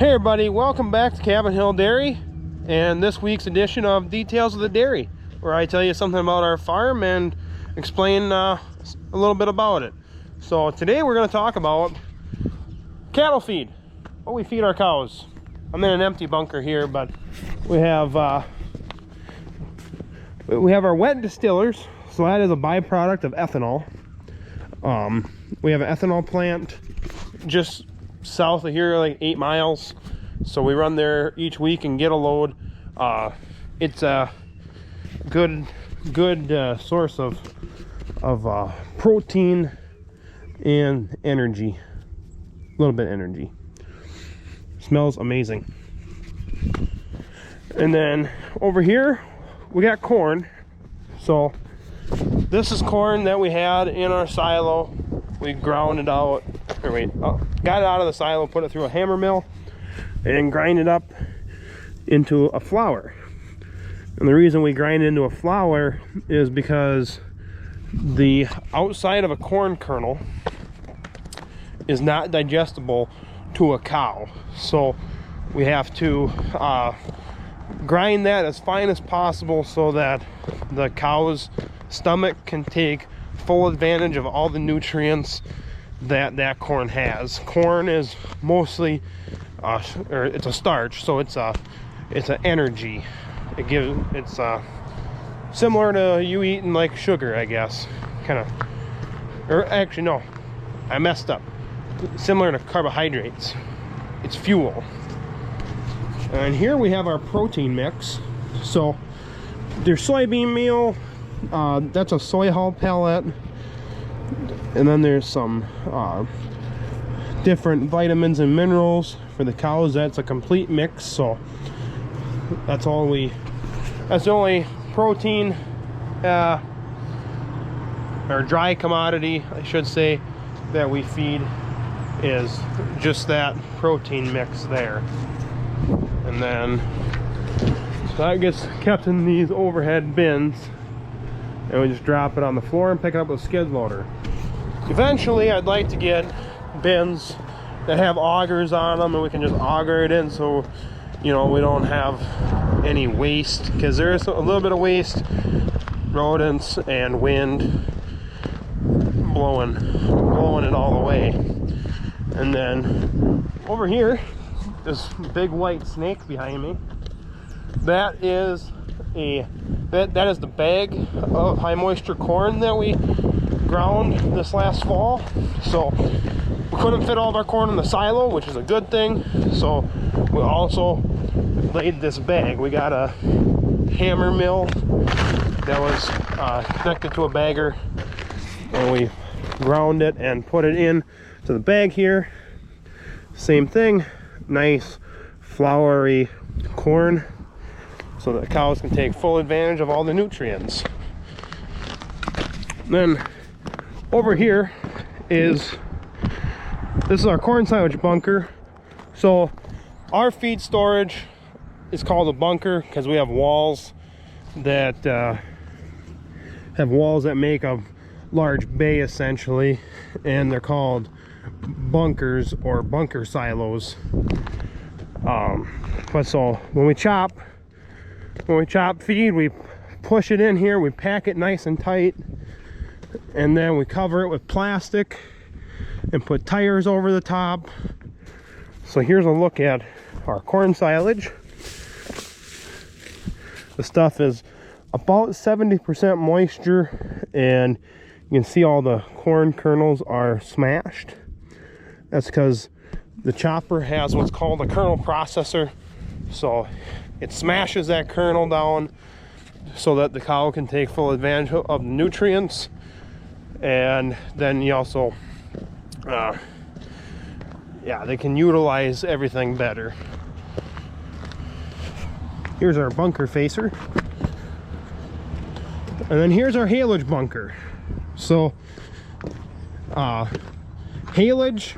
Hey everybody, welcome back to Cabin Hill Dairy and this week's edition of Details of the Dairy, where I tell you something about our farm and explain a little bit about it. So today we're going to talk about cattle feed, what we feed our cows. I'm in an empty bunker here, but we have our wet distillers, so that is a byproduct of ethanol. We have an ethanol plant just south of here, like 8 miles, so we run there each week and get a load. It's a good source of protein and energy, a little bit of energy. Smells amazing. And then over here we got corn. So this is corn that we had in our silo. We ground it out, got it out of the silo, put it through a hammer mill, and grind it up into a flour. And the reason we grind it into a flour is because the outside of a corn kernel is not digestible to a cow. So we have to grind that as fine as possible so that the cow's stomach can take full advantage of all the nutrients that corn has. Corn is mostly or it's a starch, so it's an energy. It's similar to you eating like sugar, I guess, kind of. Or actually no, I messed up. Similar to carbohydrates. It's fuel. And here we have our protein mix. So there's soybean meal, that's a soy hull pellet, and then there's some different vitamins and minerals for the cows. That's a complete mix. So that's the only protein or dry commodity, I should say, that we feed is just that protein mix there. And then so that gets kept in these overhead bins, and we just drop it on the floor and pick it up with a skid loader. Eventually I'd like to get bins that have augers on them, and we can just auger it in, so you know we don't have any waste, because there is a little bit of waste, rodents and wind blowing it all away. And then over here, this big white snake behind me, that is the bag of high moisture corn that we ground this last fall. So we couldn't fit all of our corn in the silo, which is a good thing, so we also laid this bag. We got a hammer mill that was connected to a bagger, and we ground it and put it in to the bag here. Same thing, nice floury corn, so that cows can take full advantage of all the nutrients. Then over here this is our corn silage bunker. So our feed storage is called a bunker because we have walls that make a large bay essentially, and they're called bunkers or bunker silos. But so when we chop feed, we push it in here, we pack it nice and tight, and then we cover it with plastic and put tires over the top. So here's a look at our corn silage. The stuff is about 70% moisture, and you can see all the corn kernels are smashed. That's because the chopper has what's called a kernel processor. So it smashes that kernel down so that the cow can take full advantage of the nutrients. And then you also they can utilize everything better. Here's our bunker facer, and then here's our Halage bunker. So Halage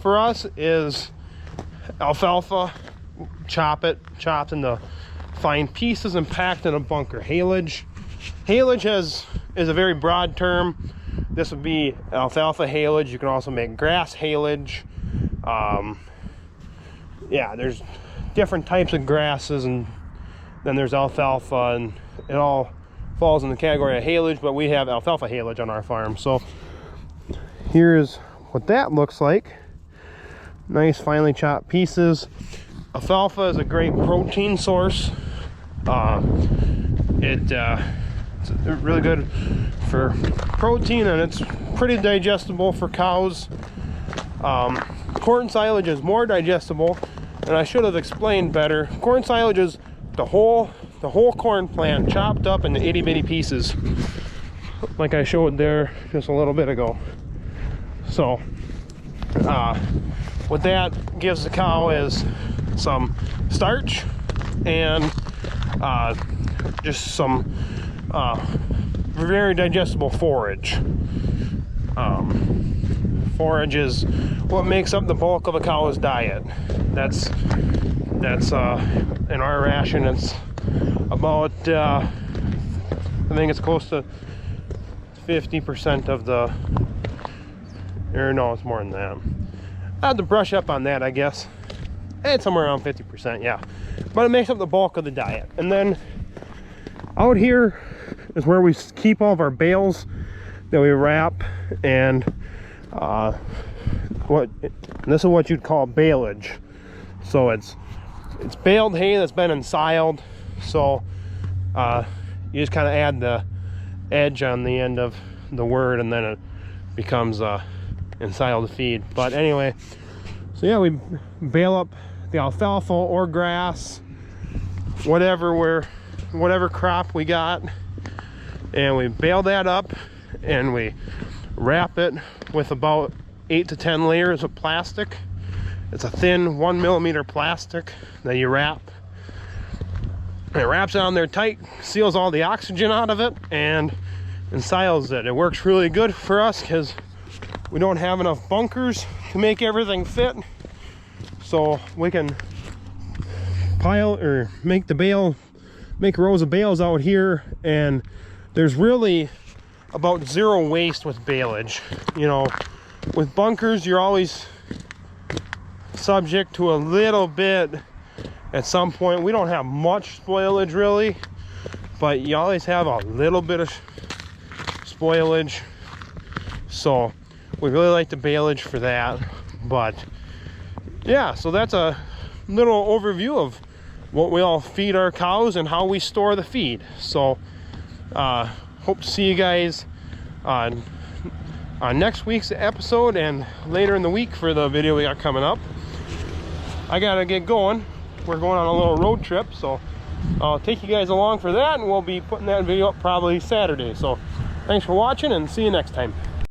for us is alfalfa, chopped into fine pieces and packed in a bunker. Halage is a very broad term. This would be alfalfa halage. You can also make grass halage. yeah, there's different types of grasses, and then there's alfalfa, and it all falls in the category of haylage, but we have alfalfa haylage on our farm. So here's what that looks like. Nice finely chopped pieces. Alfalfa is a great protein source. It's really good for protein, and it's pretty digestible for cows. Corn silage is more digestible, and I should have explained better. Corn silage is the whole corn plant chopped up into itty bitty pieces, like I showed there just a little bit ago. So what that gives the cow is some starch and just some very digestible forage. Forage is what makes up the bulk of a cow's diet. That's in our ration. It's about I think it's close to 50% of the, or no, it's more than that. I have to brush up on that, I guess. It's somewhere around 50%, yeah. But it makes up the bulk of the diet. And then out here is where we keep all of our bales that we wrap, and this is what you'd call baleage. So it's baled hay that's been ensiled. So you just kind of add the edge on the end of the word, and then it becomes ensiled feed. But anyway, so yeah, we bale up the alfalfa or grass, whatever crop we got, and we bale that up, and we wrap it with about 8 to 10 layers of plastic. It's a thin 1 millimeter plastic that you wrap. It wraps it on there tight, seals all the oxygen out of it, and ensiles it. It works really good for us because we don't have enough bunkers to make everything fit. So we can pile or make rows of bales out here, and there's really about zero waste with baleage. You know, with bunkers, you're always subject to a little bit at some point. We don't have much spoilage really, but you always have a little bit of spoilage. So we really like the baleage for that. But yeah, so that's a little overview of what we all feed our cows and how we store the feed. So hope to see you guys on next week's episode and later in the week for the video we got coming up. I gotta get going. We're going on a little road trip, so I'll take you guys along for that, and we'll be putting that video up probably Saturday. So thanks for watching, and see you next time.